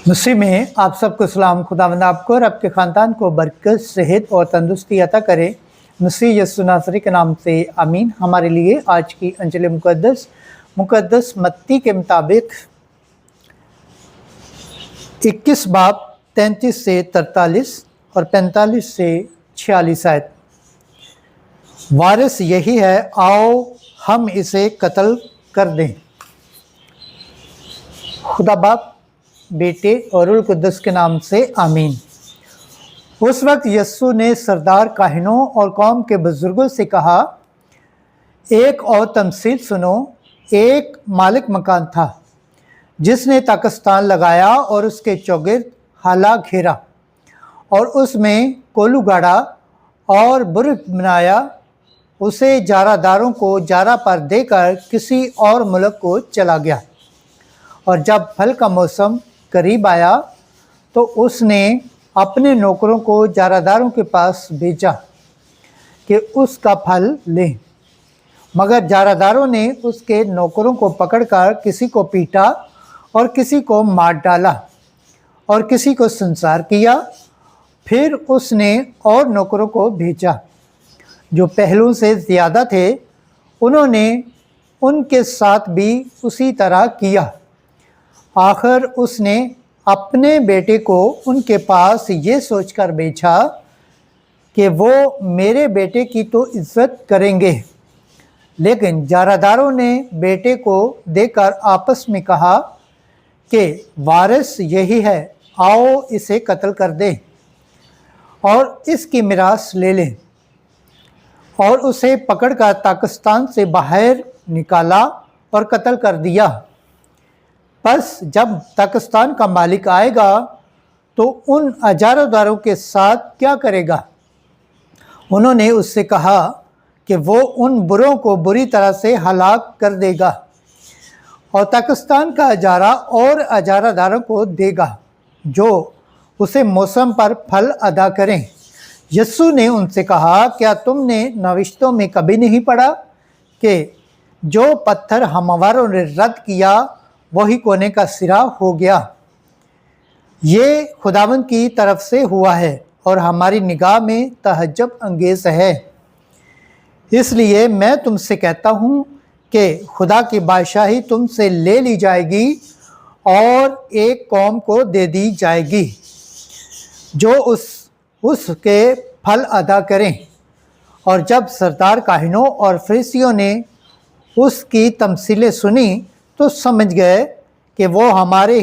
मसीह में आप सबको सलाम। खुदावंद आपको और आपके ख़ानदान को बरकत, सेहत और तंदुरुस्ती अता करे। मसीह यीशु नासरी के नाम से आमीन। हमारे लिए आज की अंजिल मुक़द्दस मत्ती के मुताबिक 21 बाब 33 से 43 और 45 से 46 आयत। वारिस यही है, आओ हम इसे कत्ल कर दें। खुदा बाप, बेटे और रूह कुद्दस के नाम से आमीन। उस वक्त यस्सु ने सरदार काहिनों और कौम के बुजुर्गों से कहा, एक और तमसील सुनो। एक मालिक मकान था जिसने ताकिस्तान लगाया और उसके चौगिर्द हाला घेरा और उसमें कोलू गाड़ा और बुर्ज बनाया। उसे जारादारों को जारा पर देकर किसी और मुल्क को चला गया और जब फल का मौसम करीब आया तो उसने अपने नौकरों को जारादारों के पास भेजा कि उसका फल लें, मगर जारादारों ने उसके नौकरों को पकड़कर किसी को पीटा और किसी को मार डाला और किसी को संसार किया। फिर उसने और नौकरों को भेजा जो पहलों से ज़्यादा थे, उन्होंने उनके साथ भी उसी तरह किया। आखिर उसने अपने बेटे को उनके पास ये सोचकर बेचा कि वो मेरे बेटे की तो इज्जत करेंगे। लेकिन जारादारों ने बेटे को देकर आपस में कहा कि वारिस यही है, आओ इसे कत्ल कर दें और इसकी मिरास ले लें। और उसे पकड़कर ताकिस्तान से बाहर निकाला और कत्ल कर दिया। बस जब ताकिस्तान का मालिक आएगा तो उन अजारदारों के साथ क्या करेगा? उन्होंने उससे कहा कि वो उन बुरों को बुरी तरह से हलाक कर देगा और ताकिस्तान का अजारा और अजारादारों को देगा जो उसे मौसम पर फल अदा करें। यस्सु ने उनसे कहा, क्या तुमने नविश्तों में कभी नहीं पढ़ा कि जो पत्थर हमवारों ने रद्द किया वही कोने का सिरा हो गया? ये खुदावंद की तरफ से हुआ है और हमारी निगाह में तहज्जुब अंगेज़ है। इसलिए मैं तुमसे कहता हूँ कि खुदा की बादशाही तुमसे ले ली जाएगी और एक कौम को दे दी जाएगी जो उसके फल अदा करें। और जब सरदार काहिनों और फरीसियों ने उसकी तमसीलें सुनी तो समझ गए कि वो हमारे